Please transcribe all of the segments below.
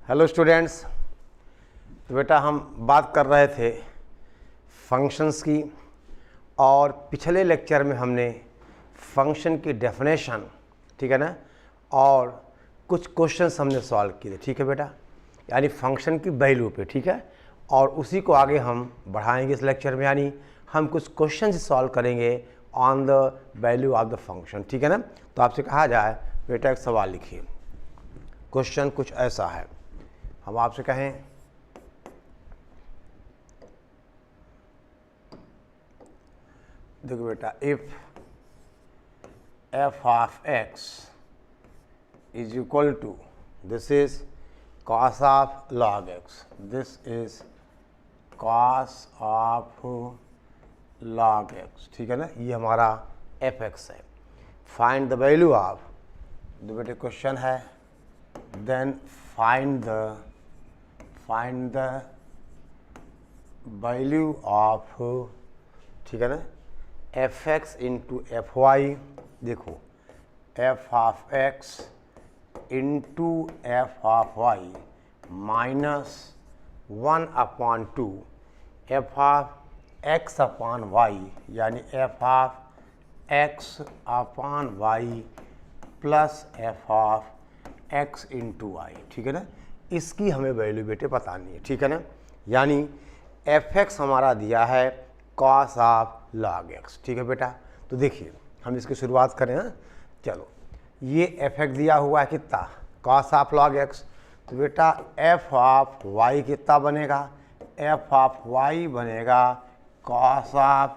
Hello students. तो बेटा हम बात कर रहे थे फंक्शंस की और पिछले लेक्चर में हमने फंक्शन की डेफिनेशन, ठीक है ना, और कुछ क्वेश्चंस हमने सॉल्व किए थे, ठीक है बेटा, यानी फंक्शन की वैल्यू पे, ठीक है। और उसी को आगे हम बढ़ाएंगे इस लेक्चर में, यानी हम कुछ क्वेश्चंस सॉल्व करेंगे on the value of the function, ठीक है ना। तो आपसे कहा जाए बेटा एक सवाल लिखिए। क्वेश्चन कुछ ऐसा है, हम आपसे कहें देखो बेटा, if f of x is equal to, this is cos of log x, this is cos of log x, ठीक है ना, ये हमारा fx है। फाइंड द वैल्यू ऑफ, तो बेटे क्वेश्चन है, then find the value of, ठीक है ना, fx इंटू एफ वाई। देखो f of x into F of Y minus 1/2 F of x upon Y, यानी F of x upon Y plus F of x into Y, ठीक है ना। इसकी हमें वैल्यू बेटे बतानी है, ठीक है ना। यानी fx हमारा दिया है cos ऑफ log x, ठीक है बेटा। तो देखिए हम इसकी शुरुआत करें, हाँ चलो, ये fx दिया हुआ है कितना, cos ऑफ log x। तो बेटा f ऑफ y कितना बनेगा, f ऑफ y बनेगा cos ऑफ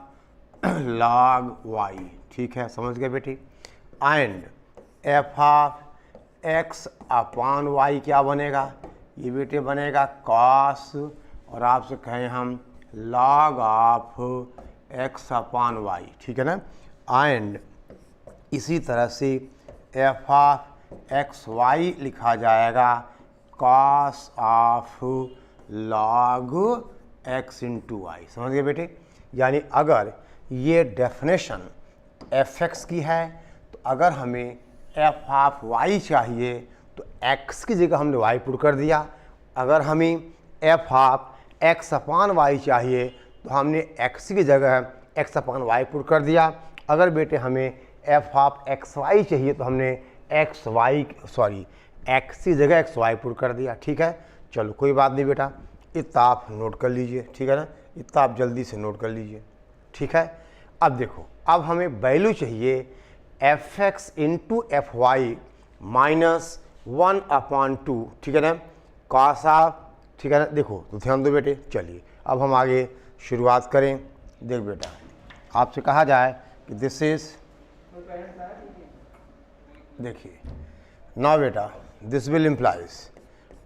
log y, ठीक है, समझ गए बेटी। And f of x upon y क्या बनेगा, ये बेटे बनेगा cos, और आपसे कहें हम log of x upon y, ठीक है ना। एंड इसी तरह से f ऑफ एक्स वाई लिखा जाएगा cos of log x into Y, समझ गए बेटे। यानी अगर ये डेफिनेशन fx की है, तो अगर हमें f ऑफ y चाहिए तो x की जगह हमने y पुट कर दिया। अगर हमें f of x upon y चाहिए तो हमने x की जगह x अपॉन y पुट कर दिया। अगर बेटे हमें f ऑफ एक्स वाई चाहिए तो हमने x की जगह एक्स वाई पुट कर दिया, ठीक है। चलो कोई बात नहीं बेटा, इतना आप नोट कर लीजिए, ठीक है ना, इतना आप जल्दी से नोट कर लीजिए, ठीक है। अब देखो, अब हमें वैल्यू चाहिए fx into F Y minus 1/2, ठीक है ना, cos ऑफ, ठीक है ना। देखो तो ध्यान दो बेटे, चलिए अब हम आगे शुरुआत करें। देख बेटा, आपसे कहा जाए कि दिस इज, देखिए ना बेटा, दिस विल इम्प्लाइज,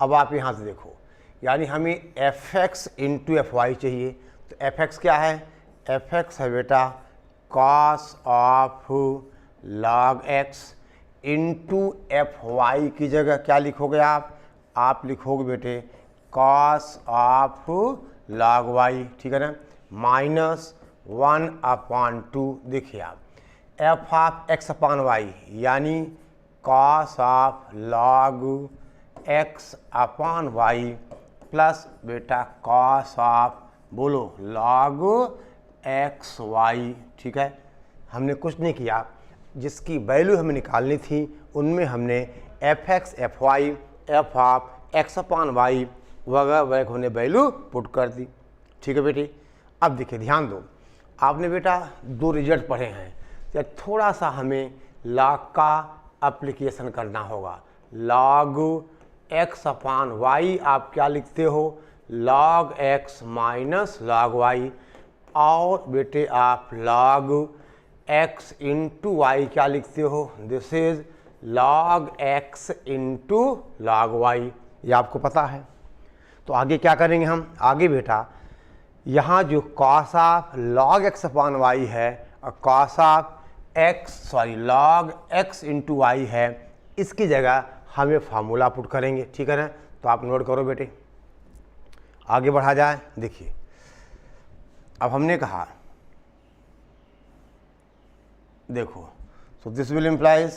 अब आप यहाँ से देखो, यानी हमें fx इंटू एफ वाई चाहिए। तो fx क्या है, fx है बेटा cos of log x into F Y की जगह क्या लिखोगे आप लिखोगे बेटे cos ऑफ log y, ठीक है ना, माइनस 1/2। देखिए आप F of X upon Y यानी cos of log x upon Y plus बेटा cos ऑफ, बोलो, log x y, ठीक है। हमने कुछ नहीं किया, जिसकी वैल्यू हमें निकालनी थी उनमें हमने F X F Y F of X upon Y वगैरह वगैरह हमने वैल्यू पुट कर दी, ठीक है बेटी। अब देखिए ध्यान दो, आपने बेटा दो रिजल्ट पढ़े हैं, या थोड़ा सा हमें लॉग का एप्लीकेशन करना होगा। log x अपॉन वाई आप क्या लिखते हो, log x minus log y, और बेटे आप log x इंटू वाई क्या लिखते हो, this is log x into log y, ये आपको पता है। तो आगे क्या करेंगे हम, आगे बेटा यहाँ जो cos of log x upon Y है और cos of log x into Y है, इसकी जगह हमें फार्मूला पुट करेंगे, ठीक है ना। तो आप नोट करो बेटे, आगे बढ़ा जाए। देखिए अब हमने कहा, देखो, so this will implies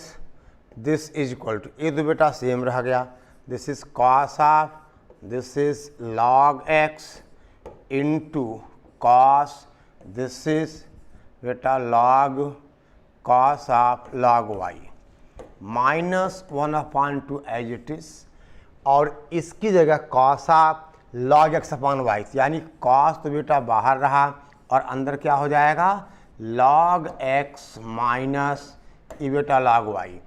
this is equal to, ये तो बेटा सेम रह गया, this is cos of, this is log X into cos, this is बेटा log cos of log Y, -1/2 as it is, और इसकी जगह cos of log X upon Y, यानी कॉस तो बेटा बाहर रहा और अंदर क्या हो जाएगा लॉग एक्स माइनस ये बेटा लॉग वाई,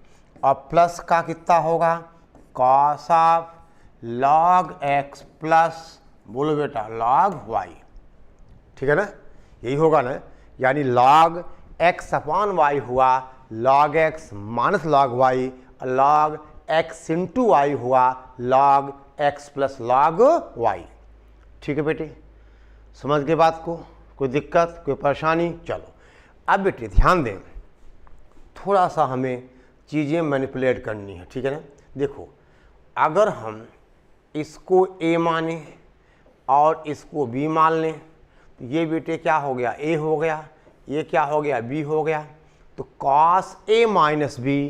और प्लस का कितना होगा cos of log X plus बोलो बेटा लॉग वाई, ठीक है ना, यही होगा ना, यानी लॉग एक्स अपॉन वाई हुआ log X minus log Y, log X into Y हुआ log X plus log Y. ठीक है बेटे, समझ गए बात को, कोई दिक्कत कोई परेशानी? चलो अब बेटे ध्यान दें, थोड़ा सा हमें चीज़ें मैनिपुलेट करनी है, ठीक है ना। देखो अगर हम इसको ए माने और इसको बी मान लें तो ये बेटे क्या हो गया ए हो गया, ये क्या हो गया बी हो गया, तो cos A minus B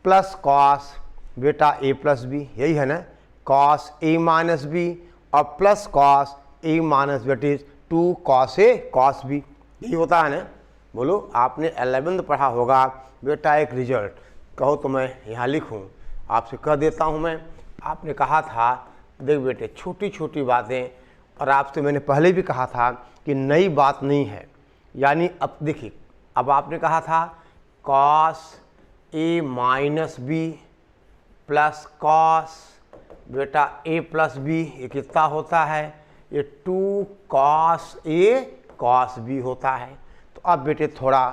plus cos बेटा ए प्लस बी, यही है ना, कॉस ए माइनस बी और प्लस कॉस ए माइनस बेट is 2 cos A cos B, यही होता है ना। बोलो आपने 11th पढ़ा होगा बेटा एक रिजल्ट, कहो तो मैं यहाँ लिखूँ, आपसे कह देता हूँ मैं, आपने कहा था देख बेटे छोटी छोटी बातें, और आपसे मैंने पहले भी कहा था कि नई बात नहीं है, यानी अब देखिए अब आपने कहा था cos A minus B plus cos बेटा ए प्लस बी, ये कितना होता है ये 2 कॉस ए कॉस बी होता है। तो अब बेटे थोड़ा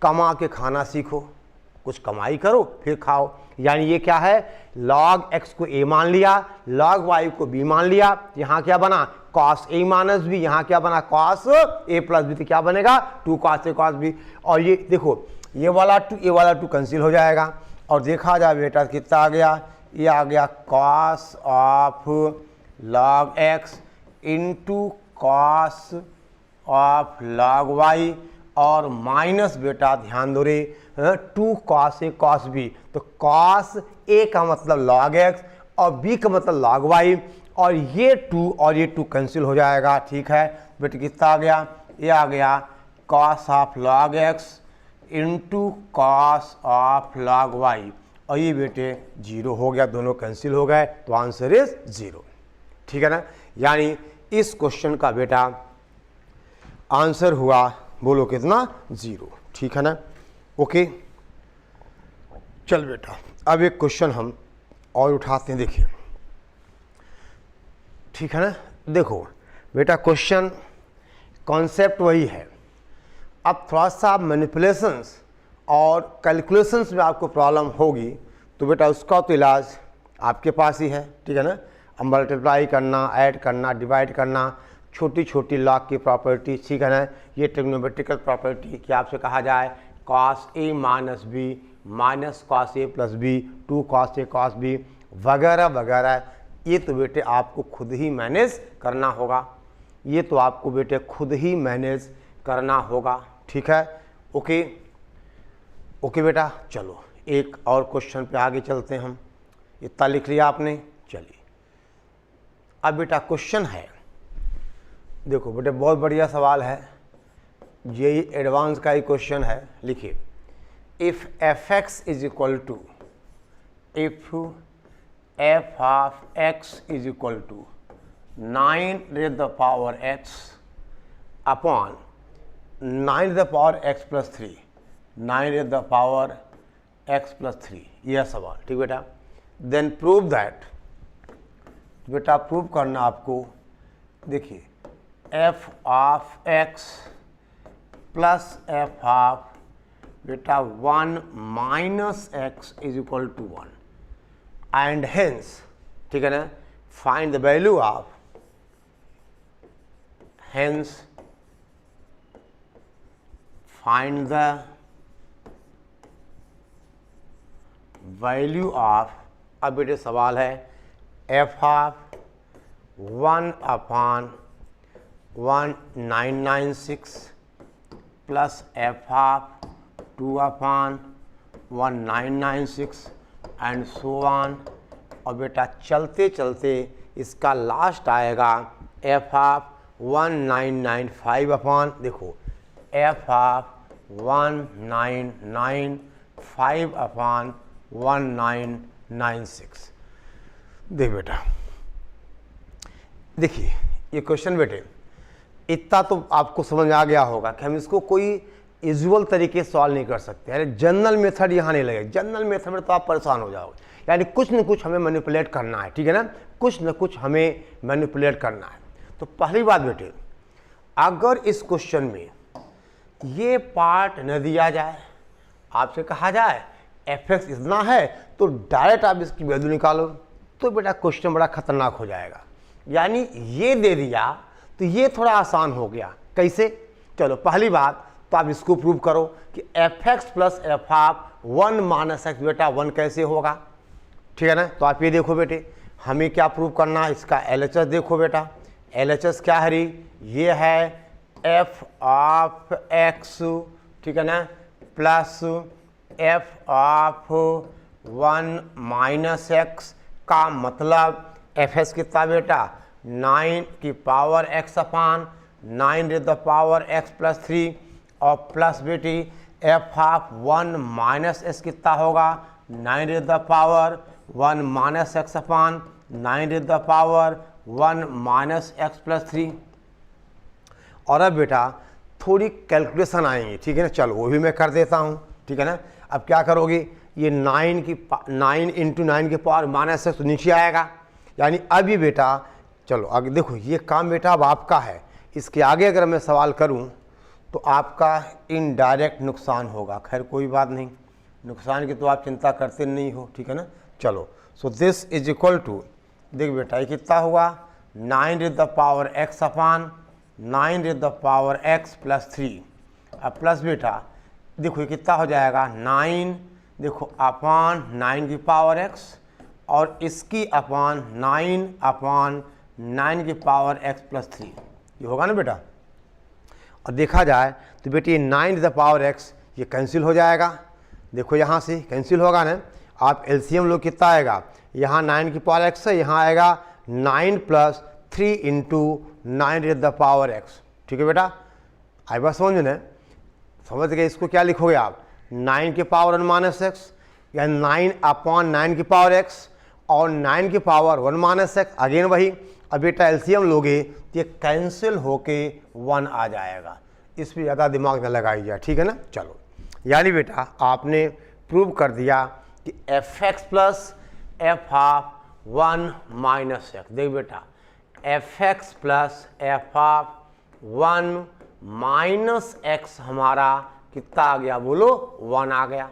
कमा के खाना सीखो, कुछ कमाई करो फिर खाओ, यानी ये क्या है लॉग एक्स को ए मान लिया, लॉग वाई को बी मान लिया, यहाँ क्या बना कॉस ए माइनस बी, यहाँ क्या बना कॉस ए प्लस बी, तो क्या बनेगा 2 कॉस ए कॉस बी, और ये देखो ये वाला 2 कैंसिल हो जाएगा, और देखा जाए बेटा कितना आ गया, ये आ गया cos of log X into cos of log Y, और माइनस बेटा ध्यान दो रे 2 कॉस ए कॉस बी, तो कॉस ए का मतलब लॉग एक्स और बी का मतलब लॉग वाई, और ये 2 और ये 2 कैंसिल हो जाएगा। ठीक है बेटे कितना आ गया, ये आ गया cos of log X into cos of log Y, और ये बेटे 0 हो गया, दोनों कैंसिल हो गए, तो आंसर इज 0। ठीक है ना, यानी इस क्वेश्चन का बेटा आंसर हुआ बोलो कितना 0। ठीक है ना, ओके चल बेटा अब एक क्वेश्चन हम और उठाते हैं, देखिए ठीक है ना। देखो बेटा क्वेश्चन कॉन्सेप्ट वही है, अब थोड़ा सा मैनिपुलेशंस और कैलकुलेशंस में आपको प्रॉब्लम होगी, तो बेटा उसका तो इलाज आपके पास ही है। ठीक है ना, अब मल्टीप्लाई करना, ऐड करना, डिवाइड करना, छोटी छोटी लॉग की प्रॉपर्टी, ठीक है ना, ये ट्रिग्नोमेट्रिकल प्रॉपर्टी कि आपसे कहा जाए cos A minus B minus cos A plus B 2 cos A cos B वगैरह वगैरह, ये तो बेटे आपको खुद ही मैनेज करना होगा, ये तो आपको बेटे खुद ही मैनेज करना होगा। ठीक है, ओके ओके बेटा, चलो एक और क्वेश्चन पे आगे चलते हैं हम, इतना लिख लिया आपने, चलिए अब बेटा क्वेश्चन है, देखो बेटे बहुत बढ़िया सवाल है, यही एडवांस का ही क्वेश्चन है, लिखिए if F X is equal to if F of x is equal to 9 raised the power x upon 9 raised the power x plus 3, 9 raised the power x plus 3, यह सवाल। ठीक बेटा, देन प्रूव दैट, बेटा prove करना आपको, देखिए f of x plus f of बेटा 1 minus x is equal to 1, and hence ठीक है ना find the value of, hence find the value of, अब बेटे सवाल है f of 1 upon 1996 plus f of 2 upon 1996 and so on और बेटा चलते चलते इसका लास्ट आएगा एफ ऑफ 1995 अपॉन, देखो एफ ऑफ 1995 अपॉन 1996। देख बेटा, देखिए ये क्वेश्चन बेटे इतना तो आपको समझ आ गया होगा कि हम इसको कोई यूजुअल तरीके से सॉल्व नहीं कर सकते। यानी जनरल मेथड यहाँ नहीं लगेगा, जनरल मेथड में तो आप परेशान हो जाओगे। यानी कुछ न कुछ हमें मैनिपुलेट करना है, ठीक है ना, कुछ न कुछ हमें मैनिपुलेट करना है। तो पहली बात बेटे, अगर इस क्वेश्चन में ये पार्ट न दिया जाए, आपसे कहा जाए fx इतना है तो डायरेक्ट आप इसकी वैल्यू निकालो, तो बेटा क्वेश्चन बड़ा खतरनाक हो जाएगा। यानी ये दे दिया तो ये थोड़ा आसान हो गया। कैसे? चलो पहली बात तो आप इसको प्रूव करो कि fx plus F of 1 minus x, बेटा 1 कैसे होगा, ठीक है ना। तो आप ये देखो बेटे, हमें क्या प्रूव करना है, इसका LHS देखो बेटा। LHS क्या है री, ये है f ऑफ x, ठीक है ना, plus f of 1 minus X का मतलब fs कितना बेटा 9 की power x upon 9 to the power x plus 3 और प्लस बेटी f ऑफ 1 माइनस s कितना होगा 9 to the power 1 minus x upon 9 to the power 1 minus x plus 3। और अब बेटा थोड़ी कैलकुलेशन आएंगी, ठीक है ना, चलो वो भी मैं कर देता हूँ, ठीक है ना। अब क्या करोगे, ये 9 इंटू 9 की पावर माइनस एक्स तो नीचे आएगा। यानी अभी बेटा चलो आगे देखो, ये काम बेटा अब आपका है। इसके आगे अगर मैं सवाल करूं तो आपका इनडायरेक्ट नुकसान होगा। खैर कोई बात नहीं, नुकसान की तो आप चिंता करते नहीं हो, ठीक है ना। चलो so this is equal to, देख बेटा ये कितना हुआ 9 to the power X upon 9 to the power X plus 3। अब प्लस बेटा देखो ये कितना हो जाएगा 9, देखो अपान 9 की पावर x और इसकी अपान 9 अपान 9 की पावर x प्लस 3, ये होगा ना बेटा। और देखा जाए तो बेटी 9 टू द पावर x ये कैंसिल हो जाएगा, देखो यहाँ से कैंसिल होगा ना। आप एलसीएम लो कितना आएगा, यहाँ 9 की पावर x है, यहाँ आएगा 9 plus 3 into 9 to the power x, ठीक है बेटा। आई बात समझ ना, समझ गए। इसको क्या लिखोगे आप 9 की पावर 1 माइनस एक्स या 9 अपॉन 9 की पावर x और 9 की पावर 1 माइनस एक्स, अगेन वही। अब बेटा एलसीएम लोगे तो ये कैंसिल होके 1 आ जाएगा। इस पर ज़्यादा दिमाग न लगाइए, ठीक है ना। चलो यानी बेटा आपने प्रूव कर दिया कि fx plus F of 1 minus x, देख बेटा fx plus F of 1 minus x हमारा कितना आ गया, बोलो 1 आ गया,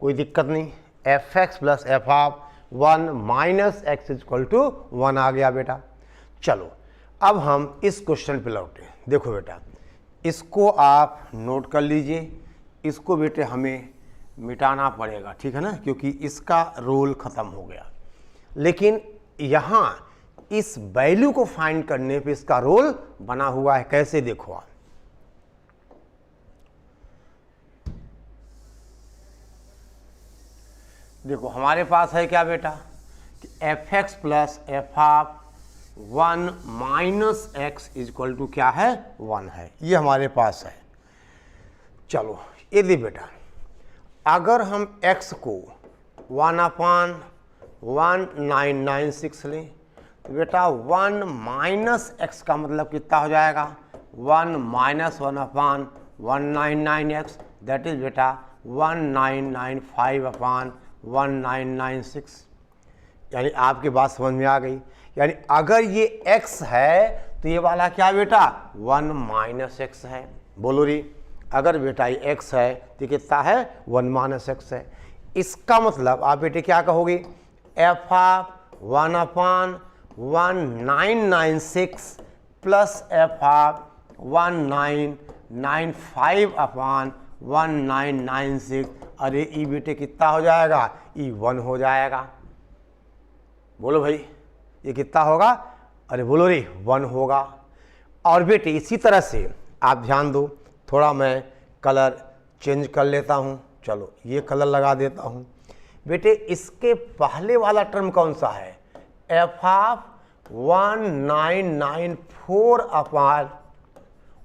कोई दिक्कत नहीं। fx plus F of 1 minus x equal to 1 आ गया बेटा। चलो अब हम इस क्वेश्चन पे लौटे। देखो बेटा इसको आप नोट कर लीजिए, इसको बेटे हमें मिटाना पड़ेगा, ठीक है ना, क्योंकि इसका रोल ख़त्म हो गया। लेकिन यहाँ इस वैल्यू को फाइंड करने पे इसका रोल बना हुआ है। कैसे देखो आप, देखो हमारे पास है क्या बेटा कि fx plus F of 1 minus x equal to क्या है 1 है, ये हमारे पास है। चलो ये दे बेटा, अगर हम x को 1 अपान 1996 लें तो बेटा 1 माइनस एक्स का मतलब कितना हो जाएगा 1 minus 1 upon 199x, that is बेटा 1995 अपान 1996। यानी आपकी बात समझ में आ गई। यानी अगर ये x है तो ये वाला क्या बेटा 1 माइनस एक्स है, बोलो री। अगर बेटा ये x है तो कितना है 1 माइनस एक्स है। इसका मतलब आप बेटे क्या कहोगे F of 1 upon 1996 plus F of 1995 अपान 1996। अरे ई बेटे कितना हो जाएगा, ई 1 हो जाएगा। बोलो भाई ये कितना होगा, अरे बोलो रे 1 होगा। और बेटे इसी तरह से आप ध्यान दो, थोड़ा मैं कलर चेंज कर लेता हूँ। चलो ये कलर लगा देता हूँ। बेटे इसके पहले वाला टर्म कौन सा है, एफ ऑफ 1994 अपॉन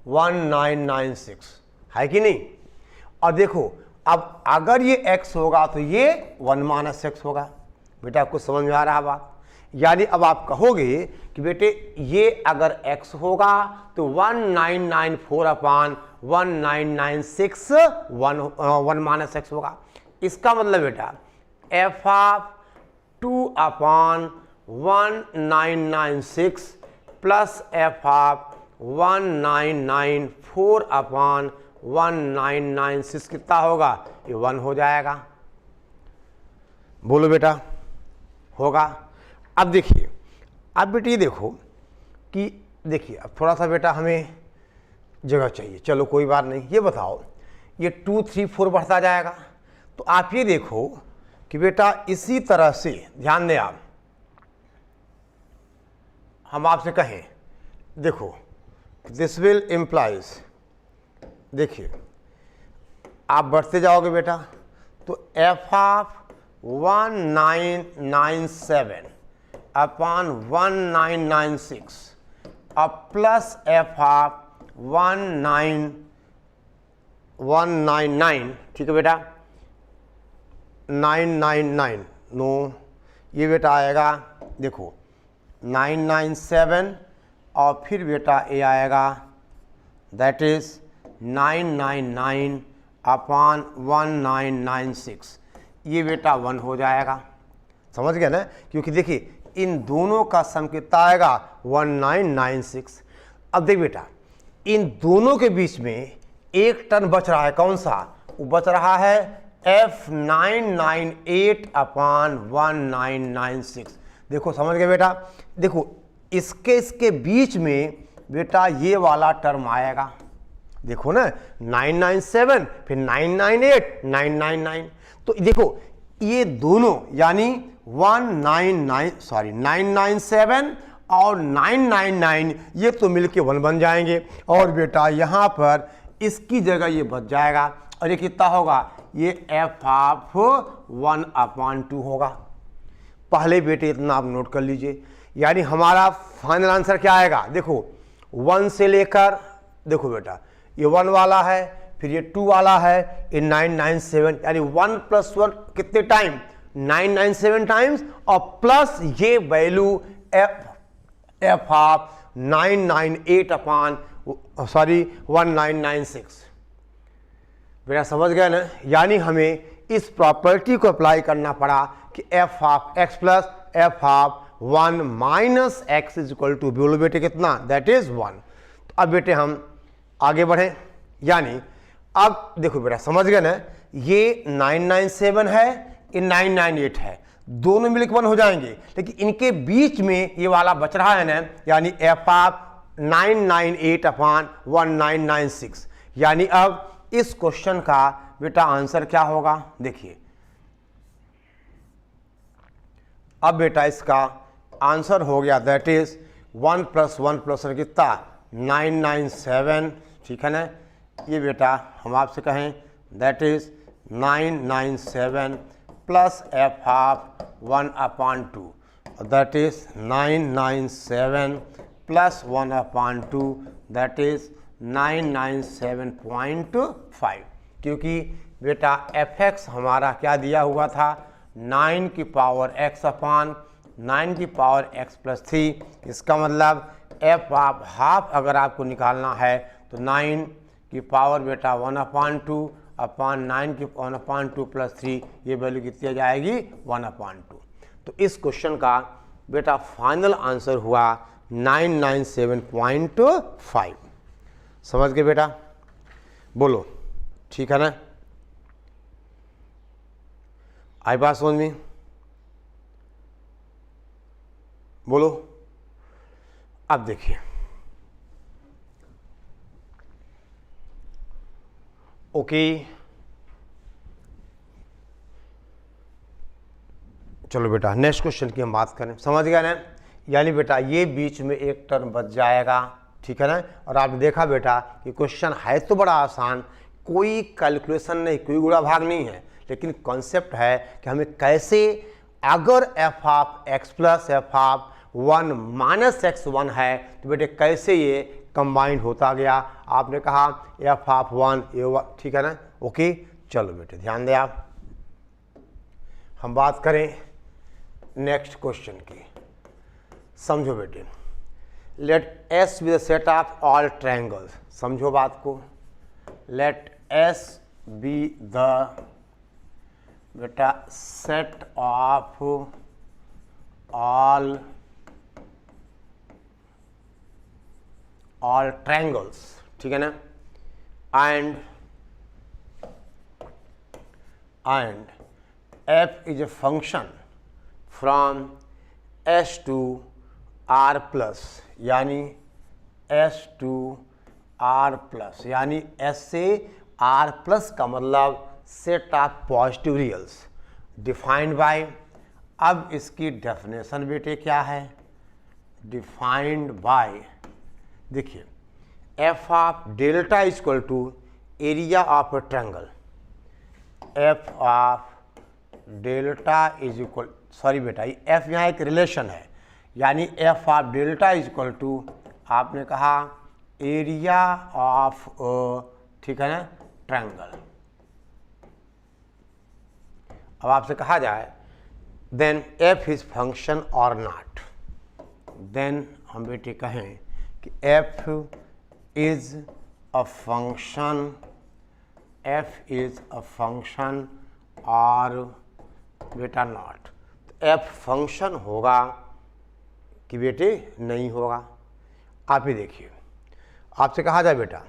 1996 है कि नहीं। और देखो अब अगर ये x होगा तो ये 1 माइनस एक्स होगा। बेटा आपको समझ में आ रहा है बात, यानी अब आप कहोगे कि बेटे ये अगर x होगा तो 1994 अपॉन 1996 1 माइनस एक्स होगा। इसका मतलब बेटा f of 2 upon 1996 plus F of 1994 upon 1996 कितना होगा, ये 1 हो जाएगा। बोलो बेटा होगा। अब देखिए, अब बेटे ये देखो कि देखिए अब थोड़ा सा बेटा हमें जगह चाहिए, चलो कोई बात नहीं। ये बताओ ये 2 3 4 बढ़ता जाएगा, तो आप ये देखो कि बेटा इसी तरह से ध्यान दें आप, हम आपसे कहें देखो दिस विल इम्प्लाइज, देखिए आप बढ़ते जाओगे बेटा तो एफ ऑफ 1997 अपॉन 1996 अब प्लस एफ ऑफ 199, ठीक है बेटा 999, नो ये बेटा आएगा देखो 997 और फिर बेटा ये आएगा दैट इज 999 अपॉन 1996, ये बेटा 1 हो जाएगा। समझ गए ना, क्योंकि देखिए इन दोनों का सम कितना आएगा 1996। अब देख बेटा इन दोनों के बीच में एक टर्म बच रहा है, कौन सा, वो बच रहा है F998 अपॉन 1996। देखो समझ गए बेटा, देखो इसके बीच में बेटा ये वाला टर्म आएगा, देखो ना 997 फिर 998 999, तो देखो ये दोनों यानी 997 और 999 ये तो मिलके 1 बन जाएंगे, और बेटा यहाँ पर इसकी जगह ये बच जाएगा, और ये कितना होगा, ये एफ ऑफ 1/2 होगा। पहले बेटे इतना आप नोट कर लीजिए, यानी हमारा फाइनल आंसर क्या आएगा, देखो 1 से लेकर देखो बेटा ये 1 वाला है, फिर ये 2 वाला है, ये 997, यानी 1 + 1 कितने टाइम 997 टाइम्स, और प्लस ये वैल्यू एफ ऑफ 998 अपॉन 1996। बेटा समझ गए ना, यानी हमें इस प्रॉपर्टी को अप्लाई करना पड़ा कि f of x plus F of 1 minus x is equal to, बोलो बेटे कितना, दैट इज 1। तो अब बेटे हम आगे बढ़ें, यानी अब देखो बेटा समझ गए ना, ये 997 है, ये 998 है, दोनों मिलकर 1 हो जाएंगे, लेकिन इनके बीच में ये वाला बच रहा है ना, यानी एफ ऑफ 998 अपॉन 1996, यानी अब इस क्वेश्चन का बेटा आंसर क्या होगा, देखिए अब बेटा इसका आंसर हो गया दैट इज 1 + 1 + कितना 997, ठीक है ना, ये बेटा हम आपसे कहें that is 997 plus F of 1/2, that is 997 plus 1/2, that is 997.5, क्योंकि बेटा एफ एक्स हमारा क्या दिया हुआ था 9 की पावर x अपॉन 9 की पावर x + 3, इसका मतलब एफ ऑफ हाफ अगर आपको निकालना है तो 9 की पावर बेटा 1/2 अपॉन 9 की 1/2 + 3, ये वैल्यू कितनी आ जाएगी 1/2। तो इस क्वेश्चन का बेटा फाइनल आंसर हुआ 997.5। समझ गए बेटा, बोलो ठीक है ना, आई बात समझ में, बोलो। अब देखिए ओके, चलो बेटा नेक्स्ट क्वेश्चन की हम बात करें, समझ गए ना, यानी बेटा ये बीच में एक टर्म बच जाएगा, ठीक है ना। और आपने देखा बेटा कि क्वेश्चन है तो बड़ा आसान, कोई कैलकुलेशन नहीं, कोई गुणा भाग नहीं है, लेकिन कॉन्सेप्ट है कि हमें कैसे, अगर F of x plus F of 1 minus x 1 है तो बेटे कैसे ये कंबाइंड होता गया। आपने कहा एफ ऑफ 1 ए, ठीक है ना, ओके। चलो बेटे ध्यान दें आप, हम बात करें नेक्स्ट क्वेश्चन की। समझो बेटे, let S be the set of all triangles. समझो बात को, लेट एस बी द बेटा सेट ऑफ ऑल ट्रायंगल्स, ठीक है ना, and f is a function from s to r plus, यानी s to r plus, यानी s से r plus का मतलब set of positive reals defined by. अब इसकी डेफिनेशन बेटे क्या है, डिफाइंड बाय, देखिए F of delta is equal to area of a triangle, F of delta is equal, sorry बेटा ये एफ यहाँ एक रिलेशन है, यानी F of delta is equal to आपने कहा एरिया ऑफ, ठीक है ना, ट्रायंगल। अब आपसे कहा जाए देन एफ इज फंक्शन और नॉट, देन हम बेटे कहें कि F is a function, F is a function और बेटा नॉट। तो एफ फंक्शन होगा कि बेटे नहीं होगा। आप ही देखिए, आपसे कहा जाए बेटा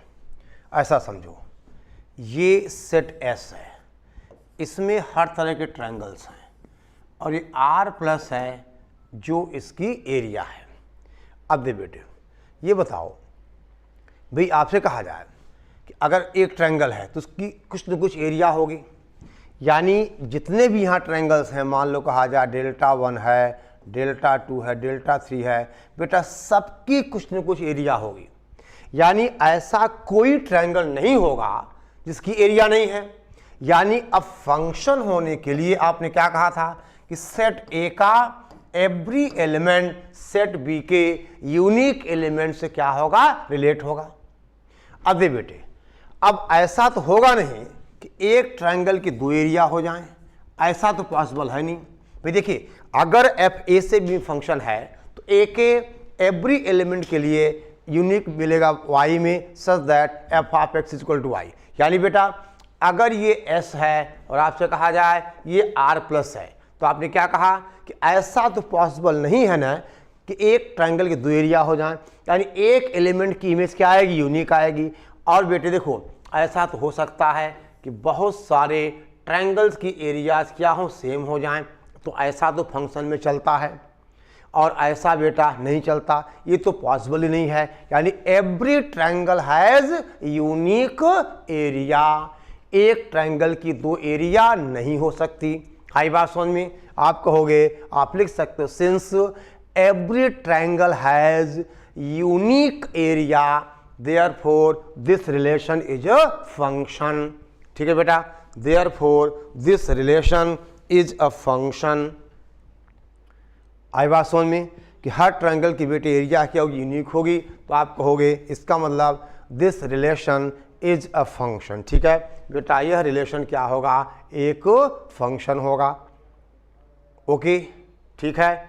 ऐसा समझो, ये सेट एस है, इसमें हर तरह के ट्रायंगल्स हैं और ये आर प्लस है जो इसकी एरिया है। अब दे बेटे ये बताओ भाई, आपसे कहा जाए कि अगर एक ट्रायंगल है तो उसकी कुछ न कुछ एरिया होगी, यानी जितने भी यहाँ ट्रायंगल्स हैं, मान लो कहा जाए डेल्टा 1 है, डेल्टा 2 है, डेल्टा 3 है, बेटा सबकी कुछ न कुछ एरिया होगी। यानी ऐसा कोई ट्रायंगल नहीं होगा जिसकी एरिया नहीं है। यानी अब फंक्शन होने के लिए आपने क्या कहा था कि सेट ए का एवरी एलिमेंट सेट बी के यूनिक एलिमेंट से क्या होगा, रिलेट होगा। अब दे बेटे, अब ऐसा तो होगा नहीं कि एक ट्रायंगल की दो एरिया हो जाएं, ऐसा तो पॉसिबल है नहीं। भाई देखिए, अगर एफ ए से बी फंक्शन है तो ए के एवरी एलिमेंट के लिए यूनिक मिलेगा वाई में, such that f of x is equal to y. यानी बेटा अगर ये एस है और आपसे कहा जाए ये आर प्लस है, तो आपने क्या कहा कि ऐसा तो पॉसिबल नहीं है ना कि एक ट्रायंगल के दो एरिया हो जाएं, यानी एक एलिमेंट की इमेज क्या आएगी, यूनिक आएगी। और बेटे देखो, ऐसा तो हो सकता है कि बहुत सारे ट्रायंगल्स की एरियाज क्या हो, सेम हो जाएं, तो ऐसा तो फंक्शन में चलता है। और ऐसा बेटा नहीं चलता, ये तो पॉसिबल ही नहीं है। यानी every triangle has unique area, एक ट्रायंगल की दो एरिया नहीं हो सकती। आई बात समझ में? आप कहोगे, आप लिख सकते हो since every triangle has unique area therefore this relation is a function. ठीक है बेटा, therefore this relation is a function. आई बात समझ में कि हर ट्रायंगल की बेटे एरिया क्या होगी, यूनिक होगी। तो आप कहोगे इसका मतलब this relation is a function. ठीक है बेटा, यह रिलेशन क्या होगा, एक फंक्शन होगा। ओके ठीक है,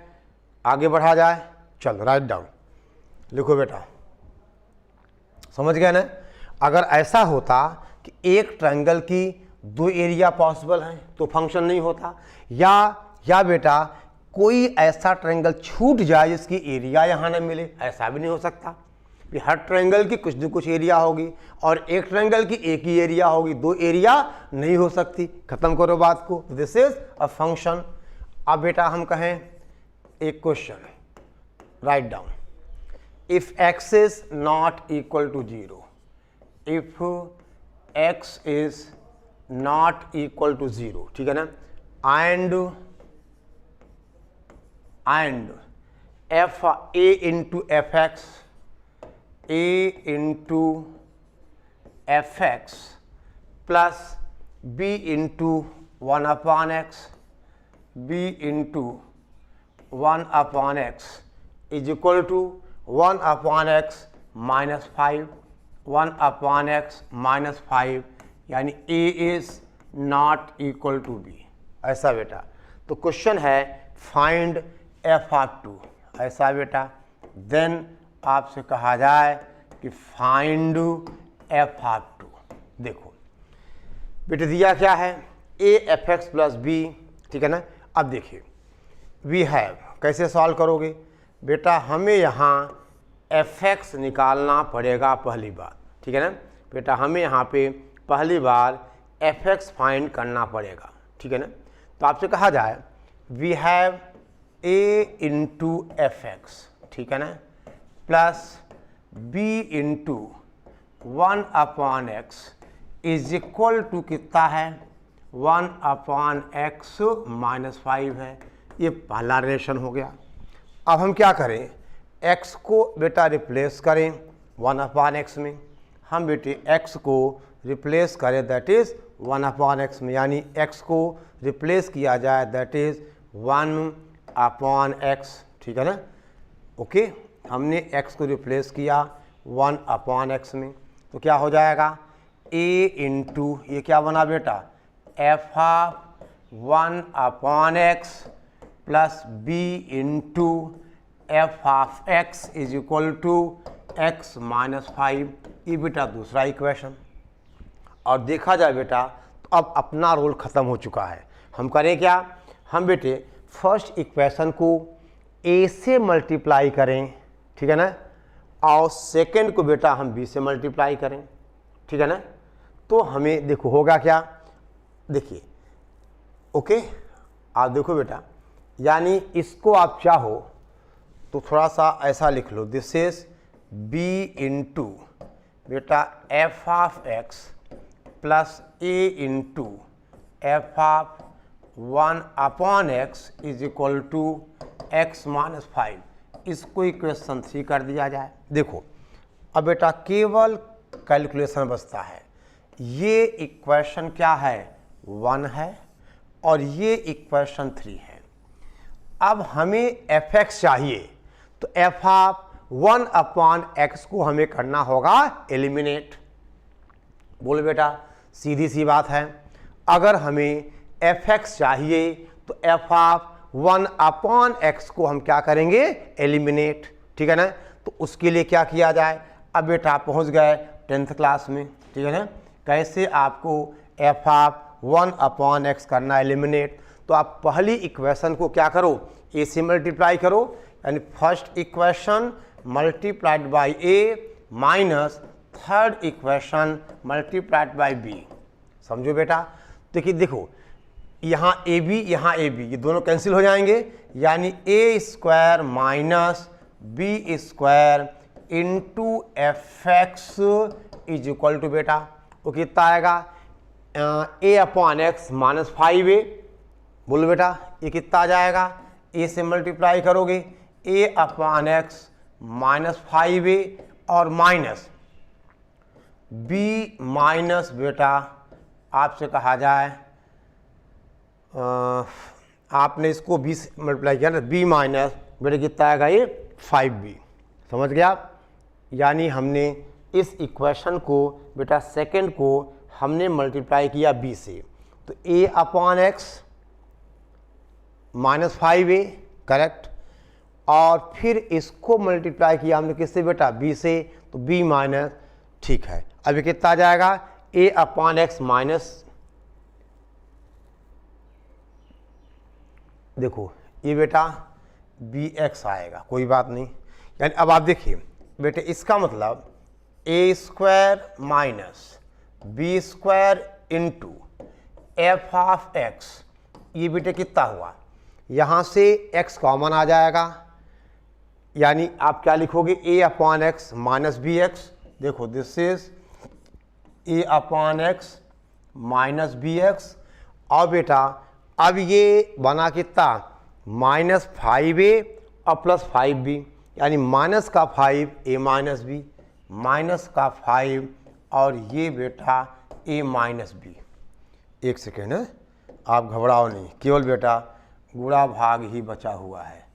आगे बढ़ा जाए। चल राइट डाउन, लिखो बेटा, समझ गए ना। अगर ऐसा होता कि एक ट्रायंगल की दो एरिया पॉसिबल हैं तो फंक्शन नहीं होता, या बेटा कोई ऐसा ट्रायंगल छूट जाए जिसकी एरिया यहाँ ना मिले, ऐसा भी नहीं हो सकता। हर ट्रायंगल की कुछ न कुछ एरिया होगी और एक ट्रायंगल की एक ही एरिया होगी, दो एरिया नहीं हो सकती। खत्म करो बात को, दिस इज अ फंक्शन। अब बेटा हम कहें एक question, write down, if x is not equal to 0, इफ x is not equal to 0, ठीक है ना, and f a into F X, a into F x plus b into 1 upon X, B into 1 upon x is equal to 1 upon X minus 5, 1 upon X minus 5, यानी A is not equal to B. ऐसा बेटा, तो question है find F of 2, ऐसा बेटा। Then आपसे कहा जाए कि फाइंड एफ ऑफ 2। देखो बेटे दिया क्या है, a f x plus b, ठीक है ना। अब देखिए वी हैव, कैसे सॉल्व करोगे बेटा, हमें यहाँ एफ एक्स निकालना पड़ेगा पहली बार, ठीक है ना बेटा। हमें यहाँ पे पहली बार एफ एक्स फाइंड करना पड़ेगा, ठीक है ना। तो आपसे कहा जाए we have a into F x, ठीक है ना, plus b into 1 upon x is equal to कितना है, 1 अपॉन एक्स माइनस 5 है। ये पहला रिलेशन हो गया। अब हम क्या करें, x को बेटा रिप्लेस करें 1 अपॉन एक्स में। हम बेटे x को रिप्लेस करें दैट इज़ 1 अपॉन एक्स में, यानी x को रिप्लेस किया जाए दैट इज़ 1 अपॉन एक्स, ठीक है ना। ओके, हमने x को रिप्लेस किया 1 अपॉन एक्स में, तो क्या हो जाएगा a इंटू, ये क्या बना बेटा, f of 1 upon x plus b into F of x is equal to x minus 5। ये बेटा दूसरा इक्वेशन। और देखा जाए बेटा तो अब अपना रोल ख़त्म हो चुका है। हम करें क्या, हम बेटे फर्स्ट इक्वेशन को a से मल्टीप्लाई करें, ठीक है ना, और सेकंड को बेटा हम b से मल्टीप्लाई करें, ठीक है ना। तो हमें देखो होगा क्या, देखिए ओके, आप देखो बेटा, यानी इसको आप चाहो तो थोड़ा सा ऐसा लिख लो, दिस इज b इंटू बेटा f of x plus a into F of 1 upon x is equal to x minus 5। इसको इक्वेशन 3 कर दिया जाए। देखो अब बेटा केवल कैलकुलेशन बचता है। ये इक्वेशन क्या है, 1 है, और ये इक्वेशन 3 है। अब हमें एफ एक्स चाहिए, तो एफ ऑफ 1 अपॉन एक्स को हमें करना होगा एलिमिनेट। बोल बेटा, सीधी सी बात है। अगर हमें एफ एक्स चाहिए तो एफ ऑफ 1 अपॉन एक्स को हम क्या करेंगे, एलिमिनेट, ठीक है ना। तो उसके लिए क्या किया जाए, अब बेटा आप पहुँच गए 10th क्लास में, ठीक है ना, कैसे आपको एफ ऑफ 1 अपॉन एक्स करना एलिमिनेट। तो आप पहली इक्वेशन को क्या करो, ए से मल्टीप्लाई करो, यानी first equation multiplied by a minus third equation multiplied by b. समझो बेटा, देखिए देखो यहाँ ए बी, यहाँ ए बी, ये दोनों कैंसिल हो जाएंगे, यानी A square minus B square into F X is equal to बेटा वो कितना आएगा, ए अपॉन एक्स माइनस 5a। बोलो बेटा ये कितना आ जाएगा, ए से मल्टीप्लाई करोगे ए अपॉन एक्स माइनस 5a और माइनस बी माइनस बेटा आपसे कहा जाए आपने इसको बी से मल्टीप्लाई किया ना, बी माइनस बेटा कितना आएगा ये 5b। समझ गया आप, यानी हमने इस इक्वेशन को बेटा सेकंड को हमने मल्टीप्लाई किया b से, तो a upon X minus 5a correct, और फिर इसको मल्टीप्लाई किया हमने किससे बेटा b से, तो b माइनस, ठीक है। अभी कितना आ जाएगा a अपॉन एक्स माइनस, देखो ये बेटा bx आएगा, कोई बात नहीं। यानी अब आप देखिए बेटे इसका मतलब A square minus B square into F of X, ये बेटे कितना हुआ, यहाँ से x कॉमन आ जाएगा, यानी आप क्या लिखोगे a upon X minus B X. देखो this is a upon X minus B x, और बेटा अब ये बना कितना माइनस 5a और प्लस 5b, यानी माइनस का 5 a माइनस बी, माइनस का 5 और ये बेटा a माइनस बी। एक सेकेंड है, आप घबराओ नहीं, केवल बेटा गुणा भाग ही बचा हुआ है,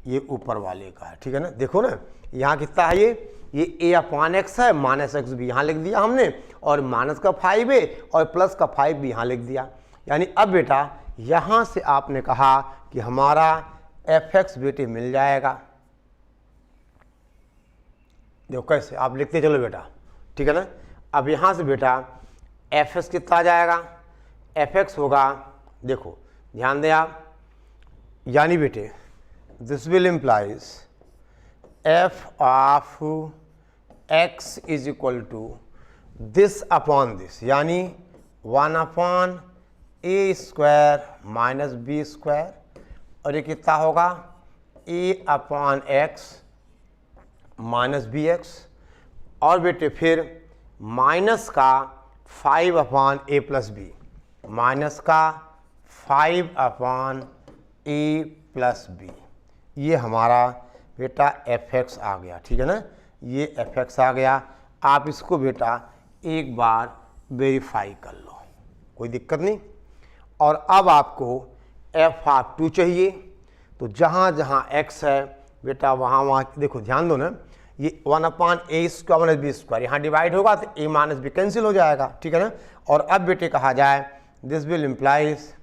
ये ऊपर वाले का है, ठीक है ना। देखो ना यहाँ कितना है, ये a अपॉन एक्स है, माइनस एक्स भी यहाँ लिख दिया हमने, और माइनस का 5 है और प्लस का 5 भी यहाँ लिख दिया। यानी अब बेटा यहाँ से आपने कहा कि हमारा fx बेटे मिल जाएगा। देखो कैसे आप लिखते चलो बेटा, ठीक है ना। अब यहाँ से बेटा fx कितना आ जाएगा, fx होगा, देखो ध्यान दें आप, यानी बेटे this will implies f of x is equal to this upon this, यानी 1 upon a square minus B square, और ये कितना होगा a upon x minus B x, और बेटे फिर माइनस का 5 upon a plus b, minus का 5 अपॉन a प्लस बी, ये हमारा बेटा fx आ गया, ठीक है ना। ये fx आ गया। आप इसको बेटा एक बार वेरीफाई कर लो, कोई दिक्कत नहीं। और अब आपको f ऑफ 2 चाहिए, तो जहाँ जहाँ x है बेटा वहाँ वहाँ देखो ध्यान दो ना, ये 1 upon a square minus B square यहाँ डिवाइड होगा तो a माइनस बी कैंसिल हो जाएगा, ठीक है ना। और अब बेटे कहा जाए दिस विल इम्प्लाइज,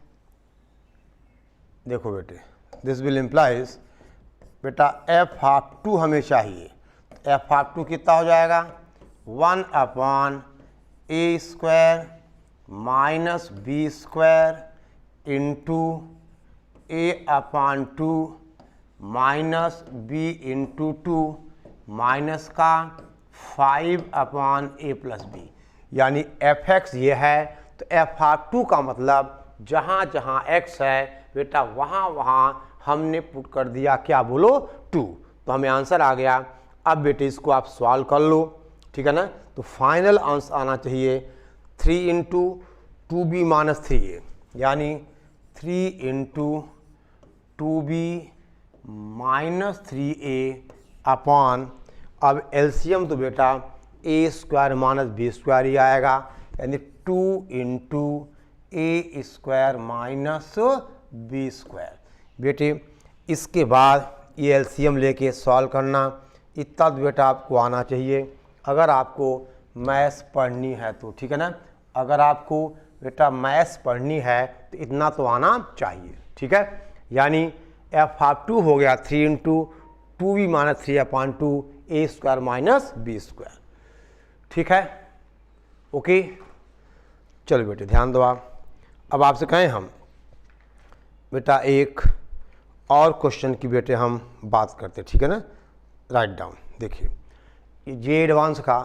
देखो बेटे दिस विल इम्प्लाइज बेटा f ऑफ 2 हमें चाहिए, f ऑफ 2 कितना हो जाएगा 1 upon a square minus B square into a upon 2 minus b into 2 minus का 5 अपॉन a प्लस बी, यानी fx ये है। तो f ऑफ 2 का मतलब जहाँ जहाँ x है बेटा वहाँ वहाँ हमने पुट कर दिया क्या बोलो 2, तो हमें आंसर आ गया। अब बेटे इसको आप सॉल्व कर लो, ठीक है ना। तो फाइनल आंसर आना चाहिए 3 इंटू 2b माइनस 3a, यानी 3 into 2b minus 3a upon, अब एलसीएम तो बेटा a square minus B square ही आएगा, यानी 2 into a square minus B square. बेटे इसके बाद ये एलसीएम लेके सॉल्व करना, इतना तो बेटा आपको आना चाहिए अगर आपको मैथ्स पढ़नी है तो, ठीक है ना। अगर आपको बेटा मैथ्स पढ़नी है तो इतना तो आना चाहिए, ठीक है। यानी f ऑफ 2 हो गया 3 into 2b minus 3 upon 2 a square minus B square, ठीक है। ओके चलो बेटे ध्यान दो आप। अब आपसे कहें हम बेटा एक और क्वेश्चन की बेटे हम बात करते, ठीक है ना। राइट डाउन, देखिए ये एडवांस का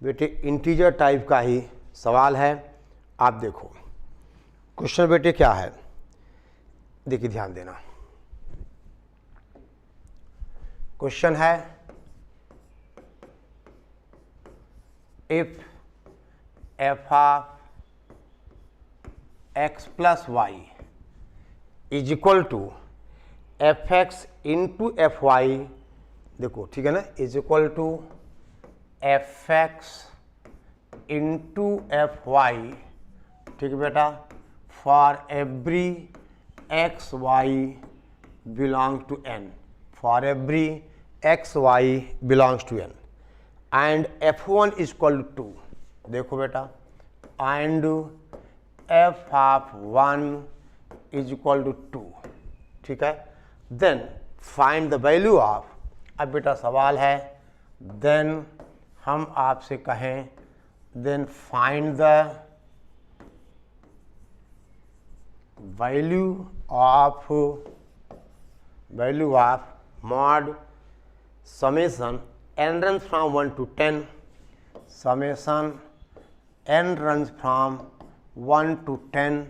बेटे इंटीजर टाइप का ही सवाल है। आप देखो क्वेश्चन बेटे क्या है, देखिए ध्यान देना। क्वेश्चन है if f of x plus y is equal to f x into F Y, देखो ठीक है ना, is equal to f x into F y, ठीक है बेटा, for every x y belong to N, for every x y belongs to N, and f1 is equal to 2, देखो बेटा, and f of 1 is equal to 2, ठीक है। Then find the value of, अब बेटा सवाल है, देन हम आपसे कहें then find the value of mod summation n runs from 1 to 10, summation n runs from 1 to 10,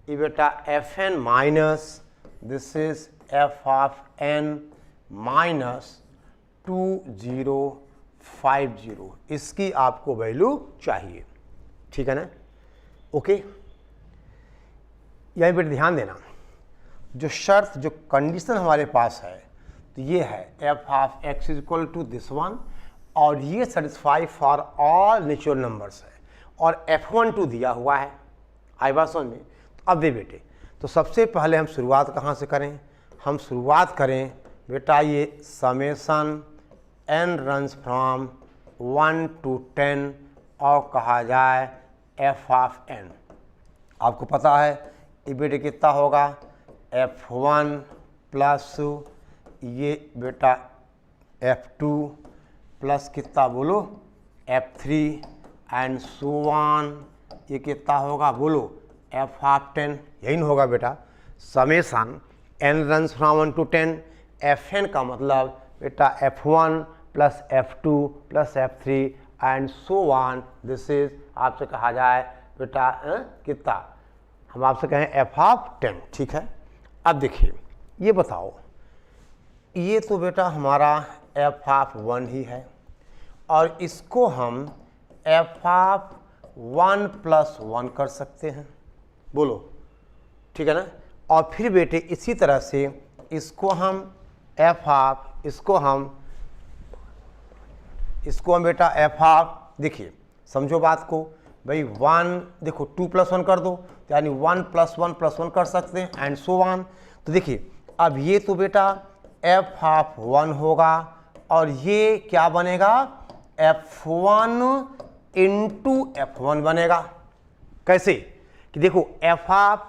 ये बेटा fn minus this is f of n minus 2050, इसकी आपको वैल्यू चाहिए, ठीक है ना। ओके यहीं पर ध्यान देना, जो शर्त जो कंडीशन हमारे पास है तो ये है f of x is equal to this one, और ये satisfy for all natural numbers है, और f12 दिया हुआ है, आई बात समझ में। तो अब दे बेटे, तो सबसे पहले हम शुरुआत कहाँ से करें? हम शुरुआत करें बेटा ये summation n runs from 1 to 10 और कहा जाए f ऑफ n। आपको पता है ये बेटे कितना होगा? f1 प्लस ये बेटा f2 प्लस कितना बोलो f3 एंड सो ऑन, ये कितना होगा बोलो f ऑफ 10। यही ना होगा बेटा summation n runs from 1 to 10, fn का मतलब बेटा f1 plus f2 plus f3 and so on, this is आपसे कहा जाए बेटा कितना, हम आपसे कहें f ऑफ 10। ठीक है, अब देखिए ये बताओ, ये तो बेटा हमारा f ऑफ 1 ही है और इसको हम f ऑफ 1 प्लस 1 कर सकते हैं, बोलो ठीक है ना। और फिर बेटे इसी तरह से इसको हम f ऑफ, इसको हम बेटा f ऑफ, देखिए समझो बात को भाई 1, देखो 2 प्लस 1 कर दो, यानी 1 प्लस 1 प्लस 1 कर सकते हैं एंड सो ऑन। तो देखिए अब ये तो बेटा f ऑफ 1 होगा और ये क्या बनेगा f1 इंटू f1 बनेगा। कैसे कि देखो f of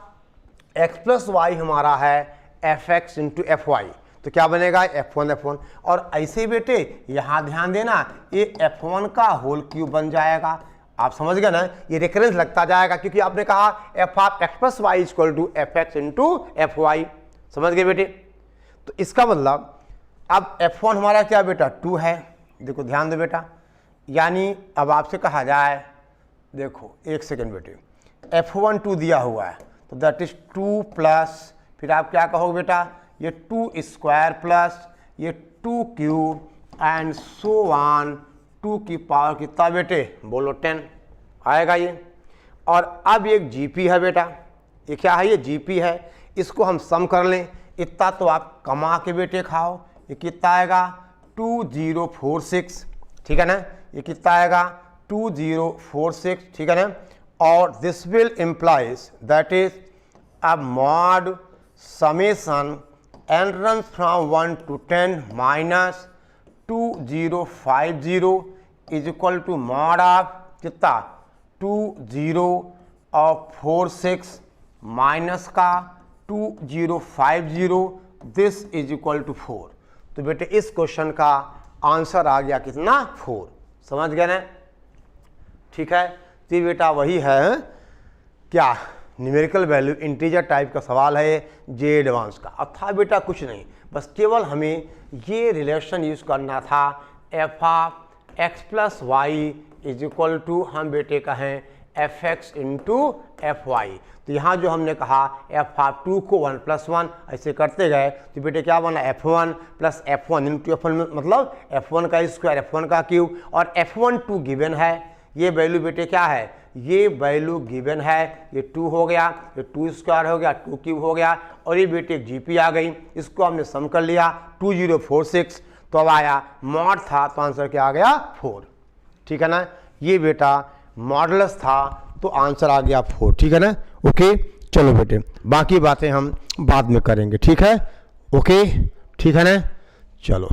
x plus y हमारा है fx इंटू एफ वाई, तो क्या बनेगा f1 और ऐसे बेटे यहाँ ध्यान देना ये f1 का होल क्यूब बन जाएगा। आप समझ गए ना, ये रेफरेंस लगता जाएगा क्योंकि आपने कहा f of x plus y equal to fx into F y, समझ गए बेटे। तो इसका मतलब अब f1 हमारा क्या बेटा 2 है, देखो ध्यान दो बेटा, यानी अब आपसे कहा जाए, देखो एक सेकेंड बेटे, f1 2 दिया हुआ है तो दैट इज 2 प्लस, फिर आप क्या कहोगे बेटा ये 2 स्क्वायर प्लस ये 2 क्यूब एंड सो ऑन, 2 की पावर कितना बेटे बोलो 10 आएगा ये। और अब एक जीपी है बेटा, ये क्या है ये जीपी है, इसको हम सम कर लें, इतना तो आप कमा के बेटे खाओ, ये कितना आएगा 2046, ठीक है ना, ये कितना आएगा 2046, ठीक है ना। और this will implies that is अब mod summation n run from 1 to 10 minus 2050 is equal to mod of कितना 2046 माइनस का 2050, दिस इज इक्वल टू 4। तो बेटे इस क्वेश्चन का आंसर आ गया कितना 4, समझ गए ना। ठीक है, तो बेटा वही है क्या न्यूमेरिकल वैल्यू इंटीजर टाइप का सवाल है जे एडवांस का। अब था बेटा कुछ नहीं, बस केवल हमें ये रिलेशन यूज करना था f of x plus y is equal to हम बेटे कहें f x into F y. तो यहाँ जो हमने कहा एफ ऑफ 2 को 1 प्लस 1 ऐसे करते गए तो बेटे क्या बना f1 plus f1 into f1 मतलब f1 का स्क्वायर f1 का क्यूब, और f1 2 गिवन है, ये वैल्यू बेटे क्या है ये वैल्यू गिवन है, ये 2 हो गया, ये 2 स्क्वायर हो गया, 2 क्यूब हो गया, और ये बेटे एक जीपी आ गई, इसको हमने सम कर लिया 2046, तो अब आया मॉड था तो आंसर क्या आ गया 4, ठीक है ना। ये बेटा मॉडुलस था तो आंसर आ गया 4, ठीक है ना। ओके चलो बेटे बाकी बातें हम बाद में करेंगे, ठीक है। ओके ठीक है ना, चलो।